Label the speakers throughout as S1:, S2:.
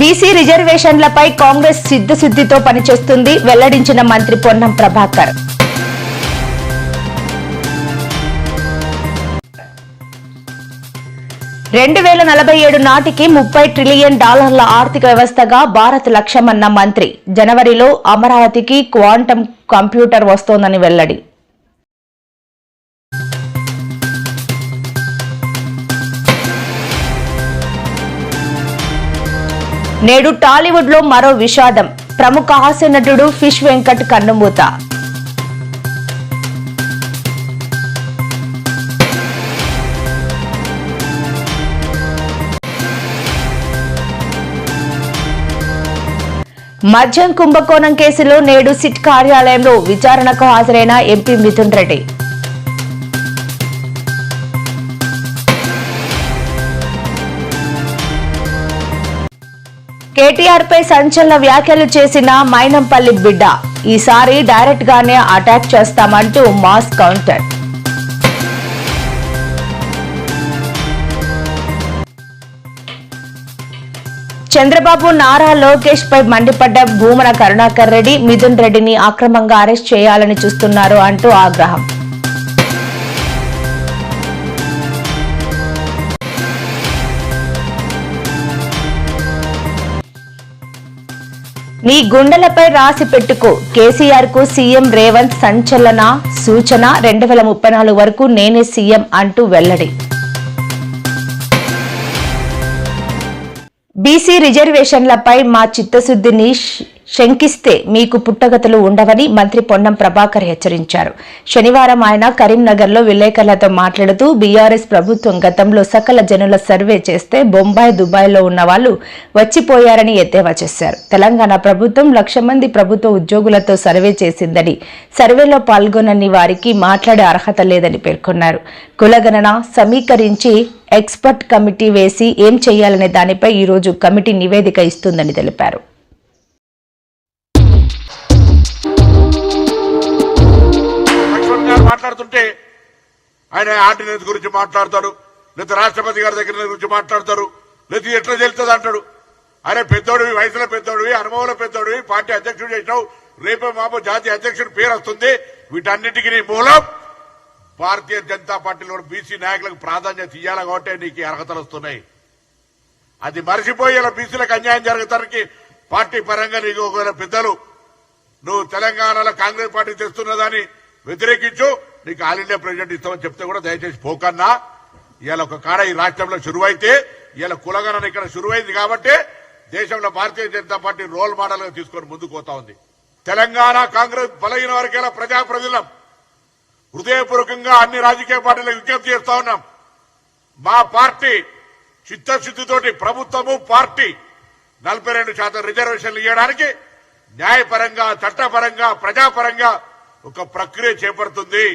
S1: BC రిజర్వేషన్లపై Congress సిద్ధశుద్ధితో పనిచేస్తుంది వెల్లడించిన మంత్రి పొన్నం ప్రభాకర్. $2047 నాటికి $30 ట్రిలియన్ ఆర్థిక వ్యవస్థగా భారత్ లక్ష్యమన్న మంత్రి. జనవరిలో అమరావతికి క్వాంటం కంప్యూటర్ వస్తోందని వెల్లడి. నేడు టాలీవుడ్ లో మరో విషాదం. ప్రముఖ హాస్య నటుడు ఫిష్ వెంకట్ కన్నుమూత. మద్యం కుంభకోణం కేసులో నేడు సిట్ కార్యాలయంలో విచారణకు హాజరైన ఎంపీ మిథున్ రెడ్డి. కేటీఆర్ పై సంచలన వ్యాఖ్యలు చేసిన మైనంపల్లి బిడ్డ. ఈసారి డైరెక్ట్ గానే అటాక్ చేస్తామంటూ మాస్ కౌంటర్. చంద్రబాబు నారా లోకేష్ పై మండిపడ్డ భూమన కరుణాకర్ రెడ్డి. మిథున్ రెడ్డిని అక్రమంగా అరెస్ట్ చేయాలని చూస్తున్నారు అంటూ ఆగ్రహం. నీ గుండెలపై రాసి పెట్టుకో. కేసీఆర్ కు సీఎం రేవంత్ సంచలన సూచన. 2034 వరకు నేనే సీఎం అంటూ వెల్లడి. బీసీ రిజర్వేషన్లపై మా చిత్తశుద్ధిని శంకిస్తే మీకు పుట్టగతులు ఉండవని మంత్రి పొన్నం ప్రభాకర్ హెచ్చరించారు. శనివారం ఆయన కరీంనగర్లో విలేకరులతో మాట్లాడుతూ బీఆర్ఎస్ ప్రభుత్వం గతంలో సకల జనుల సర్వే చేస్తే బొంబాయి, దుబాయ్లో ఉన్న వాళ్ళు వచ్చిపోయారని ఎద్దేవా చేశారు. తెలంగాణ ప్రభుత్వం 1,00,000 మంది ప్రభుత్వ ఉద్యోగులతో సర్వే చేసిందని, సర్వేలో పాల్గొనని వారికి మాట్లాడే అర్హత లేదని పేర్కొన్నారు. కులగణన సమీకరించి ఎక్స్పర్ట్ కమిటీ వేసి ఏం చేయాలనే దానిపై ఈరోజు కమిటీ నివేదిక ఇస్తుందని తెలిపారు.
S2: మాట్లాడుతుంటే ఆయన ఆర్డినెన్స్ గురించి మాట్లాడతాడు, లేదా రాష్ట్రపతి గారి దగ్గర గురించి మాట్లాడతారు, లేదా ఎట్లా చెల్తుంది అంటాడు. అరే పెద్దోడివి, వయసులో పెద్దోడివి, అనుభవంలో పెద్దోడివి, పార్టీ అధ్యక్షుడు చేసినావు, రేపే మాపో జాతీయ అధ్యక్షుడు పేరు వస్తుంది. వీటన్నిటికీ నీ మూలం భారతీయ జనతా పార్టీలో బీసీ నాయకులకు ప్రాధాన్యత ఇవ్వాలి కాబట్టి నీకు అర్హతలు వస్తున్నాయి. అది మర్చిపోయి ఇలా బీసీలకు అన్యాయం జరుగుతానికి పార్టీ పరంగా నీకు ఒకవేళ పెద్దలు నువ్వు తెలంగాణలో కాంగ్రెస్ పార్టీ తెస్తున్నదని వ్యతిరేకించు, నీకు ఆల్ ఇండియా ప్రెసిడెంట్ ఇస్తామని చెప్తే కూడా దయచేసి పోకన్నా. ఇవాళ ఒక కాడ ఈ రాష్ట్రంలో శురువైతే ఇవాళ కులగణన ఇక్కడ శురువైంది కాబట్టి దేశంలో Bharatiya Janata party role model గా తీసుకొని ముందుకు పోతా ఉంది. తెలంగాణ కాంగ్రెస్ బలహీన వర్గాల ప్రజాప్రతినిధులం హృదయపూర్వకంగా అన్ని రాజకీయ పార్టీలకు విజ్ఞప్తి చేస్తా ఉన్నాం. మా పార్టీ చిత్తశుద్ధితోటి ప్రభుత్వము పార్టీ 42% రిజర్వేషన్లు ఇవ్వడానికి న్యాయపరంగా, చట్టపరంగా, ప్రజాపరంగా ఒక ప్రక్రియ చేపడుతుంది.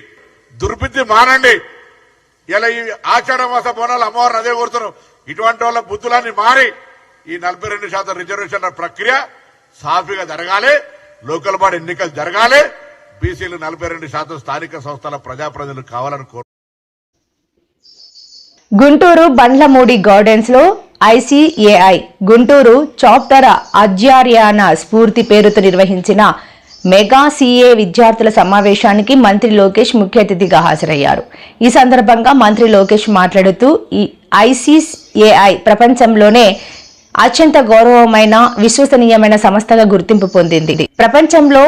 S2: దుర్బుద్ధి మానండి. ఇలా ఈ ఆషాఢ మాస బోనాలు అమ్మవారిని అదే కోరుతున్నాం. ఇటువంటి వాళ్ళ బుద్ధులన్నీ మారి ఈ 42% రిజర్వేషన్ల ప్రక్రియ సాఫీగా జరగాలి. లోకల్ బాడీ ఎన్నికలు జరగాలి. బీసీలు 42% స్థానిక సంస్థల ప్రజాప్రతినిధులు కావాలని కోరు.
S1: గుంటూరు బండ్లమూడి గార్డెన్స్ లో ఐసీఏఐ గుంటూరు చాప్టర్ అధ్యార్యాన స్ఫూర్తి పేరుతో నిర్వహించిన మెగా సీఏ విద్యార్థుల సమావేశానికి మంత్రి లోకేష్ ముఖ్య అతిథిగా హాజరయ్యారు. ఈ సందర్భంగా మంత్రి లోకేష్ మాట్లాడుతూ ఈ ఐసీఏఐ ప్రపంచంలోనే అత్యంత గౌరవమైన, విశ్వసనీయమైన సంస్థగా గుర్తింపు పొందింది. ప్రపంచంలో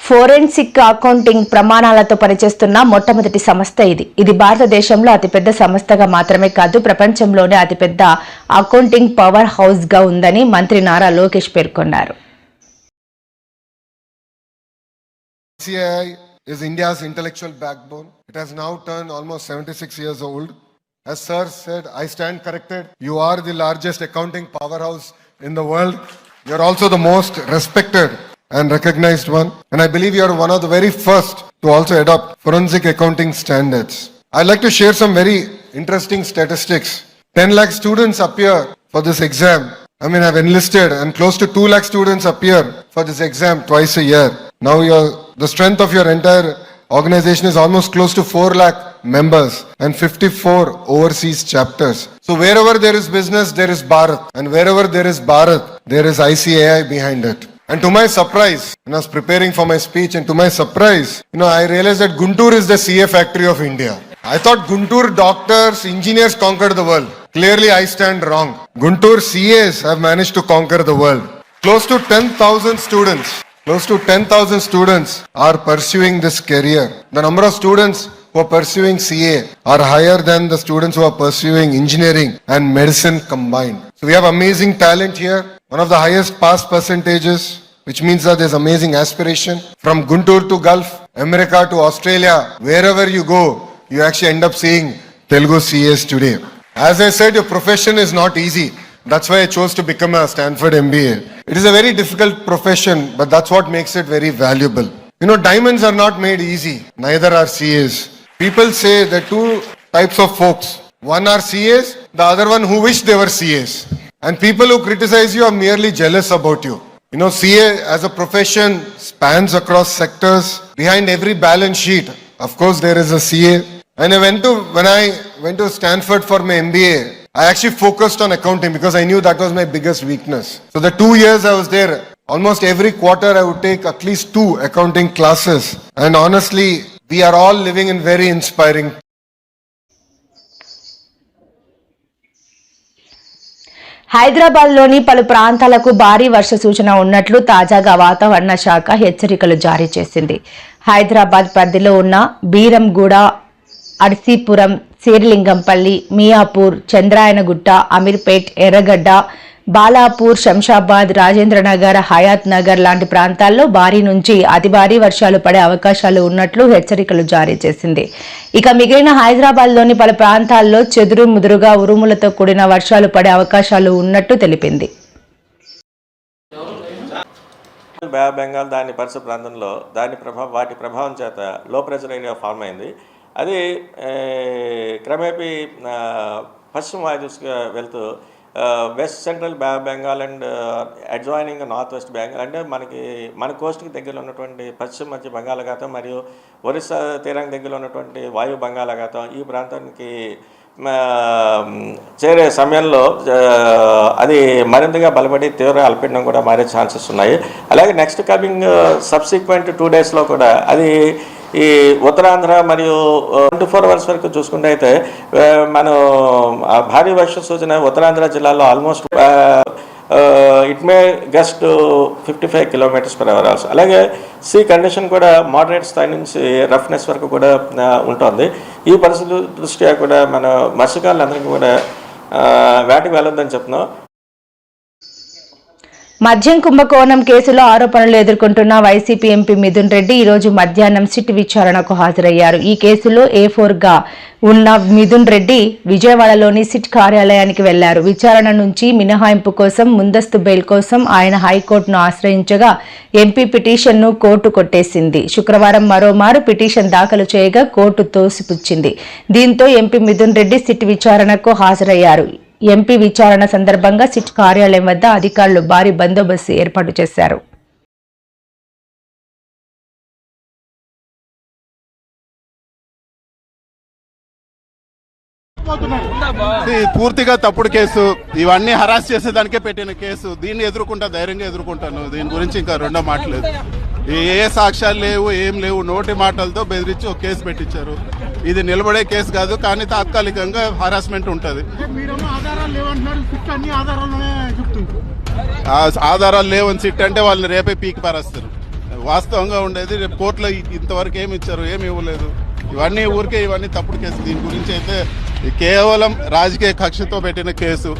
S1: ఫోరెన్సిక్ అకౌంటింగ్ ప్రమాణాలతో పనిచేస్తున్న మొట్టమొదటి సంస్థ ఇది. ఇది భారతదేశంలో అతిపెద్ద సంస్థగా మాత్రమే కాదు, ప్రపంచంలోనే అతిపెద్ద అకౌంటింగ్ పవర్ హౌస్ గా ఉందని మంత్రి నారా లోకేష్ పేర్కొన్నారు.
S3: ICAI is India's intellectual backbone. It has now turned almost 76 years old. As Sir said, I stand corrected. You are the largest accounting powerhouse in the world. You are also the most respected and recognized one. And I believe you are one of the very first to also adopt forensic accounting standards. I'd like to share some very interesting statistics. 10 lakh students appear for this exam. I've enlisted, and close to 2 lakh students appear for this exam twice a year. Now the strength of your entire organization is almost close to 4 lakh members and 54 overseas chapters. So wherever there is business, there is Bharat. And wherever there is Bharat, there is ICAI behind it. And to my surprise, when I was preparing for my speech, and to my surprise, I realized that Guntur is the CA factory of India. I thought Guntur doctors, engineers conquered the world. Clearly I stand wrong. Guntur CAs have managed to conquer the world. Close to 10,000 students are pursuing this career. The number of students who are pursuing CA are higher than the students who are pursuing engineering and medicine combined. So we have amazing talent here. One of the highest pass percentages, which means that there's amazing aspiration. From Guntur to Gulf, America to Australia, wherever you go, you actually end up seeing Telugu CAs today. As I said, your profession is not easy. That's why I chose to become a Stanford MBA. It is a very difficult profession, but that's what makes it very valuable. Diamonds are not made easy. Neither are CAs. People say there are two types of folks. One are CAs, the other one who wish they were CAs. And people who criticize you are merely jealous about you. CA as a profession spans across sectors. Behind every balance sheet, of course, there is a CA. And when I went to Stanford for my MBA, I actually focused on accounting because I knew that was my biggest weakness. So the 2 years I was there, almost every quarter I would take at least 2 accounting classes. And honestly, we are all living in very inspiring.
S1: హైదరాబాద్లోని పలు ప్రాంతాలకు భారీ వర్ష సూచన ఉన్నట్లు తాజాగా వాతావరణ శాఖ హెచ్చరికలు జారీ చేసింది. హైదరాబాద్ పరిధిలో ఉన్న బీరంగూడ, అర్సీపురం, శేరిలింగంపల్లి, మియాపూర్, చంద్రాయనగుట్ట, అమీర్పేట్, ఎర్రగడ్డ, బాలాపూర్, శంషాబాద్, రాజేంద్రనగర్, హయాత్ నగర్ లాంటి ప్రాంతాల్లో భారీ నుంచి అతి భారీ వర్షాలు పడే అవకాశాలు ఉన్నట్లు హెచ్చరికలు జారీ చేసింది. ఇక మిగిలిన హైదరాబాద్లోని పలు ప్రాంతాల్లో చెదురు ముదురుగా ఉరుములతో కూడిన వర్షాలు పడే అవకాశాలు ఉన్నట్టు తెలిపింది.
S4: బే ఆఫ్ బెంగాల్ దాని పరిసర ప్రాంతంలో వాటి ప్రభావం చేత లో ప్రెషర్ ఏరియా ఫార్మ్ అయింది. అది క్రమేపీ పశ్చిమ వాయువ్స్గా వెళ్తూ west central bay of Bengal and adjoining north west Bengal, అంటే మన కోస్ట్కి దగ్గరలో ఉన్నటువంటి పశ్చిమ మధ్య బంగాళాఖాతం మరియు ఒరిస్సా తీరానికి దగ్గరలో ఉన్నటువంటి వాయు బంగాళాఖాతం ఈ ప్రాంతానికి చేరే సమయంలో అది మరింతగా బలపడి తీవ్ర అల్పపీడనం కూడా మారే ఛాన్సెస్ ఉన్నాయి. అలాగే నెక్స్ట్ కమింగ్ సబ్సిక్వెంట్ 2 డేస్లో కూడా అది ఈ ఉత్తరాంధ్ర మరియు 24 అవర్స్ వరకు చూసుకుంటే అయితే మనం భారీ వర్ష సూచన ఉత్తరాంధ్ర జిల్లాలో almost it may gust 55 km/h. అలాగే సీ కండిషన్ కూడా మోడరేట్ స్థాయి నుంచి రఫ్నెస్ వరకు కూడా ఉంటుంది. ఈ పరిస్థితుల దృష్ట్యా కూడా మన మత్స్యకారులందరికీ కూడా వేటకు వెళ్ళొద్దని చెప్తున్నాం.
S1: మద్యం కుంభకోణం కేసులో ఆరోపణలు ఎదుర్కొంటున్న వైసీపీ ఎంపీ మిథున్ రెడ్డి ఈరోజు మధ్యాహ్నం సిట్ విచారణకు హాజరయ్యారు. ఈ కేసులో A4గా ఉన్న మిథున్ రెడ్డి విజయవాడలోని సిట్ కార్యాలయానికి వెళ్లారు. విచారణ నుంచి మినహాయింపు కోసం ముందస్తు బెయిల్ కోసం ఆయన హైకోర్టును ఆశ్రయించగా ఎంపీ పిటిషన్ను కోర్టు కొట్టేసింది. శుక్రవారం మరోమారు పిటిషన్ దాఖలు చేయగా కోర్టు తోసిపుచ్చింది. దీంతో ఎంపీ మిథున్ రెడ్డి సిట్ విచారణకు హాజరయ్యారు. ఎంపీ విచారణ సందర్భంగా సిట్ కార్యాలయం వద్ద అధికారులు భారీ బందోబస్తు ఏర్పాటు చేశారు.
S5: పూర్తిగా తప్పుడు కేసు, ఇవన్నీ హరాస్ చేసేదానికే పెట్టిన కేసు. దీన్ని ఎదుర్కొంటా, ధైర్యంగా ఎదుర్కొంటాను. దీని గురించి ఇంకా రెండో మాటలేదు. ఏ సాక్ష్యాలు లేవు, ఏం లేవు. నోటి మాటలతో బెదిరించి ఒక కేసు పెట్టించారు. ఇది నిలబడే కేసు కాదు, కానీ తాత్కాలికంగా హరాస్మెంట్ ఉంటుంది. ఆధారాలు లేవని సిట్ అంటే వాళ్ళని రేపే పీకి పారేస్తారు. వాస్తవంగా ఉండేది రేపు కోర్టులో ఇంతవరకు ఏమి ఇచ్చారు, ఏమి ఇవ్వలేదు. ఇవన్నీ ఊరికే, ఇవన్నీ తప్పుడు కేసు. దీని గురించి అయితే కేవలం రాజకీయ కక్షతో పెట్టిన కేసు.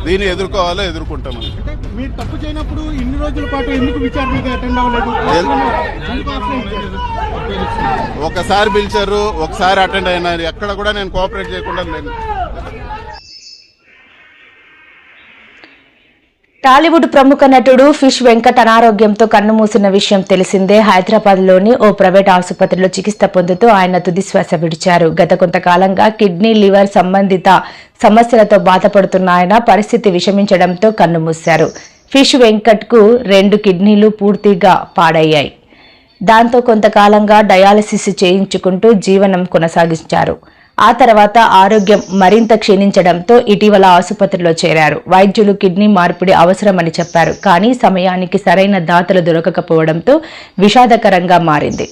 S5: దీన్ని ఎదుర్కోవాలో ఎదుర్కొంటామని.
S6: మీరు తప్పు చేయనప్పుడు ఇన్ని రోజుల పాటు ఎందుకు విచారణకి అటెండ్ అవ్వలేదు?
S5: ఒకసారి పిలిచారు, ఒకసారి అటెండ్ అయినారు. ఎక్కడ కూడా నేను కోఆపరేట్ చేయకుండా లేను.
S1: టాలీవుడ్ ప్రముఖ నటుడు ఫిష్ వెంకట్ అనారోగ్యంతో కన్నుమూసిన విషయం తెలిసిందే. హైదరాబాద్లోని ఓ ప్రైవేట్ ఆసుపత్రిలో చికిత్స పొందుతూ ఆయన తుదిశ్వాస విడిచారు. గత కొంతకాలంగా కిడ్నీ, లివర్ సంబంధిత సమస్యలతో బాధపడుతున్న ఆయన పరిస్థితి విషమించడంతో కన్నుమూశారు. ఫిష్ వెంకట్ కు 2 కిడ్నీలు పూర్తిగా పాడయ్యాయి. దాంతో కొంతకాలంగా డయాలసిస్ చేయించుకుంటూ జీవనం కొనసాగించారు. ఆ తర్వాత ఆరోగ్యం మరింత క్షీణించడంతో ఇటీవల ఆసుపత్రిలో చేరారు. వైద్యులు కిడ్నీ మార్పిడి అవసరమని చెప్పారు. కానీ సమయానికి సరైన దాతలు దొరకకపోవడంతో విషాదకరంగా మారింది.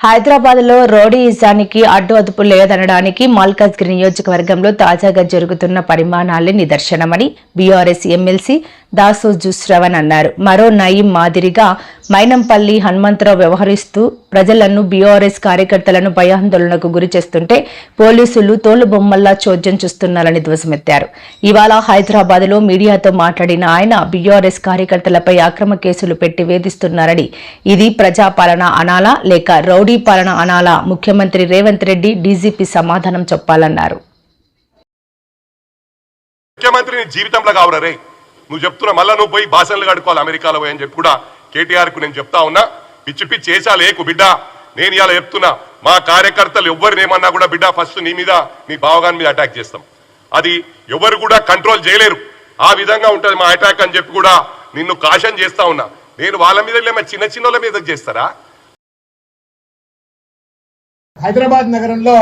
S1: హైదరాబాద్లో రౌడీయిజానికి అడ్డు అదుపు లేదనడానికి మల్కాజ్గిరి నియోజకవర్గంలో తాజాగా జరుగుతున్న పరిమాణాలే నిదర్శనమని బీఆర్ఎస్ ఎమ్మెల్సీ దాసోజు శ్రవణ్ అన్నారు. మరో నయీం మాదిరిగా మైనంపల్లి హనుమంతరావు వ్యవహరిస్తూ ప్రజలను బీఆర్ఎస్ కార్యకర్తలను భయాందోళనకు గురి చేస్తుంటే పోలీసులు తోలుబొమ్మల్లా చోద్యం చూస్తున్నారని ధ్వజమెత్తారు. ఇవాళ హైదరాబాద్లో మీడియాతో మాట్లాడిన ఆయన బీఆర్ఎస్ కార్యకర్తలపై అక్రమ కేసులు పెట్టి వేధిస్తున్నారని, ఇది ప్రజాపాలన అనాలా లేక రౌడీ పాలన అనాలా ముఖ్యమంత్రి రేవంత్ రెడ్డి డీజీపీ సమాధానం చెప్పాలన్నారు.
S7: ముఖ్యమంత్రి జీవితంలో కావరే నువ్వు చెప్తున్నా మళ్ళా నువ్వు పోయి భాషలు కడుకోవాలి అమెరికాలో పోయి అని చెప్పి కూడా కేటీఆర్ కు నేను చెప్తా ఉన్నా. పిచ్చి పిచ్చి చేసా లేకు బిడ్డ, నేను ఇలా చెప్తున్నా మా కార్యకర్తలు ఎవరినేమన్నా కూడా బిడ్డ ఫస్ట్ నీ మీద మీ బావగాని మీద అటాక్ చేస్తాం. అది ఎవరు కూడా కంట్రోల్ చేయలేరు. ఆ విధంగా ఉంటది మా అటాక్ అని చెప్పి కూడా నిన్ను కాషన్ చేస్తా ఉన్నా. నేను వాళ్ళ మీద చిన్న చిన్నోళ్ళ మీద చేస్తారా?
S6: హైదరాబాద్ నగరంలో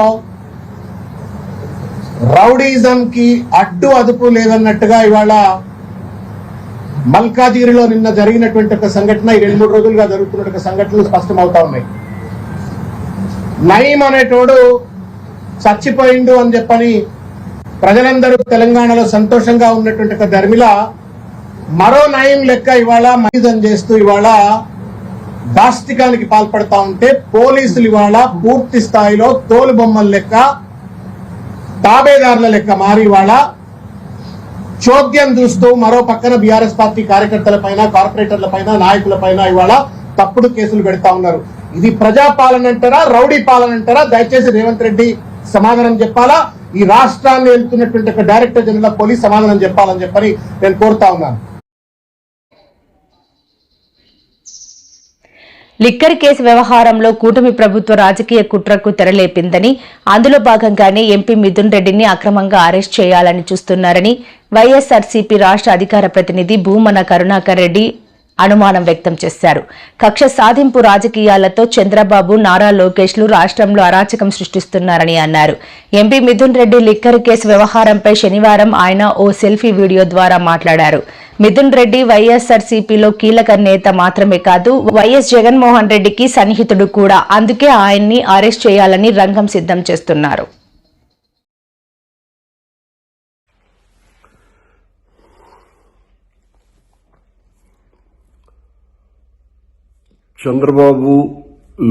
S6: రౌడీజం కి అడ్డు అదుపు లేదన్నట్టుగా ఇవాళ మల్కాజిగిరిలో నిన్న జరిగినటువంటి ఒక సంఘటన, ఈ 2-3 రోజులుగా జరుగుతున్న ఒక సంఘటనలు స్పష్టమవుతా ఉన్నాయి. నయీం అనేటోడు చచ్చిపోయిండు అని చెప్పని ప్రజలందరూ తెలంగాణలో సంతోషంగా ఉన్నటువంటి ఒక ధర్మిల మరో నయీం లెక్క ఇవాళ మైజం చేస్తూ ఇవాళ దాష్టికానికి పాల్పడతా ఉంటే పోలీసులు ఇవాళ పూర్తి స్థాయిలో తోలుబొమ్మల లెక్క తాబేదారుల లెక్క మారి ఇవాళ చోద్యం చూస్తూ మరో పక్కన బీఆర్ఎస్ పార్టీ కార్యకర్తల పైన, కార్పొరేటర్ల పైన, నాయకుల పైన ఇవాళ తప్పుడు కేసులు పెడతా ఉన్నారు. ఇది ప్రజాపాలన అంటారా, రౌడీ పాలన అంటారా? దయచేసి రేవంత్ రెడ్డి సమాధానం చెప్పాలా. ఈ రాష్ట్రాన్ని వెళ్తున్నటువంటి ఒక డైరెక్టర్ జనరల్ ఆఫ్ పోలీస్ సమాధానం చెప్పాలని చెప్పని నేను కోరుతా ఉన్నాను.
S1: లిక్కర్ కేసు వ్యవహారంలో కూటమి ప్రభుత్వ రాజకీయ కుట్రకు తెరలేపిందని, అందులో భాగంగానే ఎంపీ మిథున్ రెడ్డిని అక్రమంగా అరెస్ట్ చేయాలని చూస్తున్నారని వైఎస్ఆర్సీపీ రాష్ట్ర అధికార ప్రతినిధి భూమన కరుణాకర్ రెడ్డి అనుమానం వ్యక్తం చేశారు. కక్ష సాధింపు రాజకీయాలతో చంద్రబాబు, నారా లోకేష్లు రాష్ట్రంలో అరాచకం సృష్టిస్తున్నారని అన్నారు. MP Mithun Reddy liquor case వ్యవహారంపై శనివారం ఆయన ఓ సెల్ఫీ వీడియో ద్వారా మాట్లాడారు. మిథున్ రెడ్డి వైఎస్ఆర్సీపీలో కీలక నేత మాత్రమే కాదు, వైఎస్ జగన్మోహన్ రెడ్డికి సన్నిహితుడు కూడా. అందుకే ఆయన్ని అరెస్ట్ చేయాలని రంగం సిద్ధం చేస్తున్నారు.
S8: చంద్రబాబు,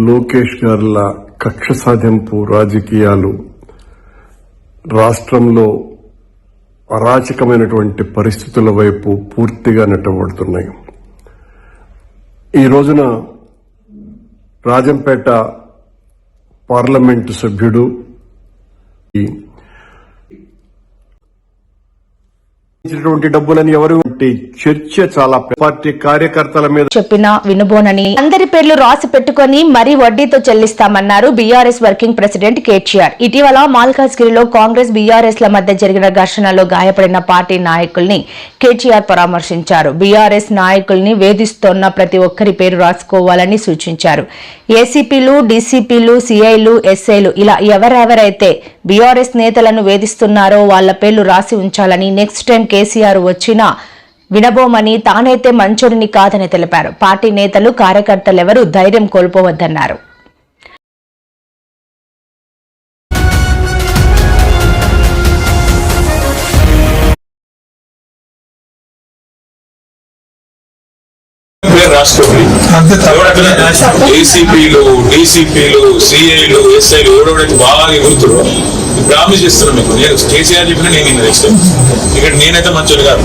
S8: లోకేష్ గార్ల కక్ష సాధింపు రాజకీయాలు రాష్ట్రంలో అరాచకమైనటువంటి పరిస్థితుల వైపు పూర్తిగా నెట్టబడుతున్నాయి. ఈ రోజున రాజంపేట పార్లమెంటు సభ్యుడు డబ్బులని ఎవరు జరిగినటువంటి చర్చ చాలా పార్టీ కార్యకర్తల మీద
S1: చెప్పినా వినబోనని అందరి పేర్లు రాసి పెట్టుకుని మరీ వడ్డీతో చెల్లిస్తామన్నారు బీఆర్ఎస్ వర్కింగ్ ప్రెసిడెంట్ కేటీఆర్. ఇటీవల మాల్కాజ్గిరిలో కాంగ్రెస్ బీఆర్ఎస్ ల మధ్య జరిగిన ఘర్షణలో గాయపడిన పార్టీ నాయకుల్ని కేటీఆర్ పరామర్శించారు. బీఆర్ఎస్ నాయకుల్ని వేధిస్తోన్న ప్రతి ఒక్కరి పేరు రాసుకోవాలని సూచించారు. ఏసీపీలు, డీసీపీలు, సీఐలు, ఎస్ఐలు ఇలా ఎవరెవరైతే బీఆర్ఎస్ నేతలను వేధిస్తున్నారో వాళ్ల పేర్లు రాసి ఉంచాలని, నెక్స్ట్ టైం కేసీఆర్ వచ్చినా వినబోమని, తానైతే మంచోడిని కాదని తెలిపారు. పార్టీ నేతలు, కార్యకర్తలెవరూ ధైర్యం కోల్పోవద్దన్నారు.
S9: ఏసీపీలు, డీసీపీలు, సిఐలు, ఎస్ఐలు ఎవడెవడైతే బాగా ఎగురుతారో ప్రామిస్ చేస్తున్నాను మీకు. నేను కేసీఆర్ చెప్పిన నేను నెక్స్ట్ ఇక్కడ నేనైతే మంచోడు కాదు.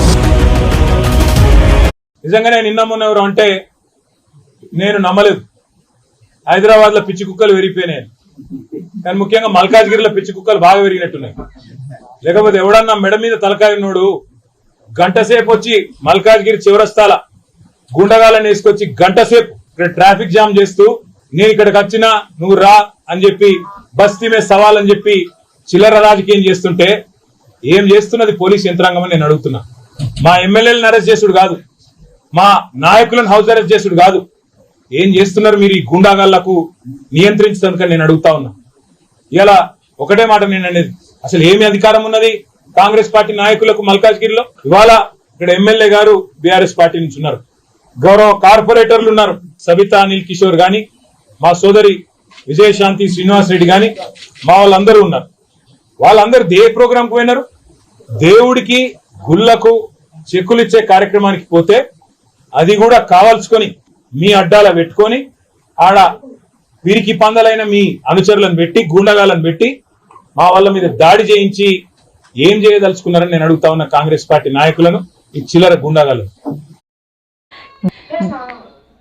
S10: నిజంగానే నిన్న మొన్న ఎవరు అంటే నేను నమ్మలేదు. హైదరాబాద్ లో పిచ్చి కుక్కలు విరిగిపోయినాయి, కానీ ముఖ్యంగా మల్కాజ్గిరిలో పిచ్చి కుక్కలు బాగా విరిగినట్టున్నాయి. లేకపోతే ఎవడన్నా మెడ మీద తలకాయనోడు గంట సేపు వచ్చి మల్కాజ్గిరి చివరస్తాల గుండగాలను వేసుకొచ్చి గంట సేపు ఇక్కడ ట్రాఫిక్ జామ్ చేస్తూ నేను ఇక్కడికి వచ్చినా నువ్వు రా అని చెప్పి బస్తీ మీద సవాల్ అని చెప్పి చిల్లర రాజకీయం చేస్తుంటే ఏం చేస్తున్నది పోలీస్ యంత్రాంగం అని నేను అడుగుతున్నా. మా ఎమ్మెల్యేలను అరెస్ట్ చేసుడు కాదు, మా నాయకులను హౌస్ అరెస్ట్ చేసుడు కాదు, ఏం చేస్తున్నారు మీరు ఈ గుండాగాళ్లకు నియంత్రించడానికి నేను అడుగుతా ఉన్నా. ఇలా ఒకటే మాట నేను అనేది, అసలు ఏమి అధికారం ఉన్నది కాంగ్రెస్ పార్టీ నాయకులకు మల్కాజ్గిరిలో? ఇవాళ ఇక్కడ ఎమ్మెల్యే గారు బీఆర్ఎస్ పార్టీ నుంచి ఉన్నారు, గౌరవ కార్పొరేటర్లు ఉన్నారు, సబితా అనిల్ కిషోర్ గాని, మా సోదరి విజయశాంతి శ్రీనివాస్ రెడ్డి గాని, మా వాళ్ళందరూ ఉన్నారు. వాళ్ళందరూ ఏ ప్రోగ్రామ్ కు పోయినారు? దేవుడికి గుళ్లకు చెక్కులు ఇచ్చే కార్యక్రమానికి పోతే అది కూడా కావాల్సుకొని మీ అడ్డాల పెట్టుకొని ఆడ వీరికి పందలైన మీ అనుచరులను పెట్టి గుండగాలను పెట్టి మా వాళ్ళ మీద దాడి చేయించి ఏం చేయదలుచుకున్నారని నేను అడుగుతా ఉన్న కాంగ్రెస్ పార్టీ నాయకులను, ఈ చిల్లర గుండగాలను.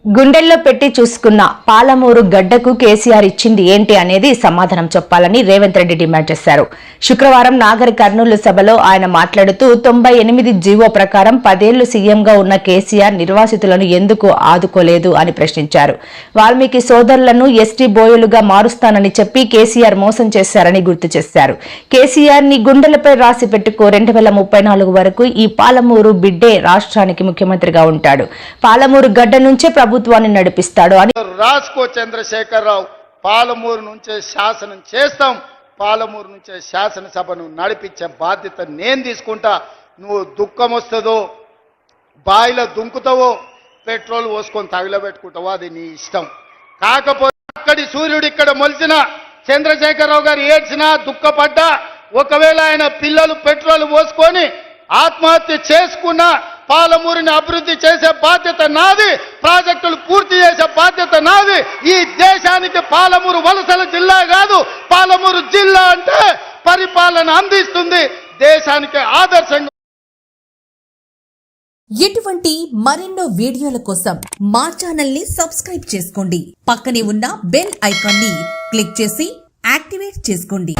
S1: గుండెల్లో పెట్టి చూసుకున్న పాలమూరు గడ్డకు కేసీఆర్ ఇచ్చింది ఏంటి అనేది సమాధానం చెప్పాలని రేవంత్ రెడ్డి డిమాండ్ చేశారు. శుక్రవారం నాగర్ కర్నూలు సభలో ఆయన మాట్లాడుతూ 98 జీవో ప్రకారం 10 ఏళ్లు సీఎంగా ఉన్న కేసీఆర్ నిర్వాసితులను ఎందుకు ఆదుకోలేదు అని ప్రశ్నించారు. వాల్మీకి సోదరులను ఎస్టీ బోయలుగా మారుస్తానని చెప్పి కేసీఆర్ మోసం చేశారని గుర్తు చేశారు. కేసీఆర్ ని గుండెలపై రాసి పెట్టుకో, 2034 వరకు ఈ పాలమూరు బిడ్డే రాష్ట్రానికి ముఖ్యమంత్రిగా ఉంటాడు, పాలమూరు గడ్డ నుంచే ప్రభుత్వాన్ని నడిపిస్తాడు అని.
S11: రాసుకో చంద్రశేఖరరావు, పాలమూరు నుంచే శాసనం చేస్తాం, పాలమూరు నుంచే శాసనసభను నడిపించే బాధ్యత నేను తీసుకుంటా. నువ్వు దుఃఖం వస్తుందో బాయిలో దుంకుతావో పెట్రోల్ పోసుకొని తగిలబెట్టుకుంటావో అది నీ ఇష్టం. కాకపోతే అక్కడి సూర్యుడు ఇక్కడ మొలిచిన చంద్రశేఖరరావు గారు ఏడ్చినా దుఃఖపడ్డా, ఒకవేళ ఆయన పిల్లలు పెట్రోల్ పోసుకొని ఆత్మహత్య చేసుకున్న పాలమూరుని అభివృద్ధి చేసే బాధ్యత నాది, ప్రాజెక్టులు పూర్తి చేసే బాధ్యత నాది. ఈ దేశానికి పాలమూరు వలసల జిల్లా కాదు, పాలమూరు జిల్లా అంటే పరిపాలన అందిస్తుంది, దేశానికి ఆదర్శంగా.
S12: ఇటువంటి మరెన్నో వీడియోల కోసం మా ఛానల్ ని సబ్స్క్రైబ్ చేసుకోండి. పక్కనే ఉన్న బెల్ ఐకాన్ ని క్లిక్ చేసి యాక్టివేట్ చేసుకోండి.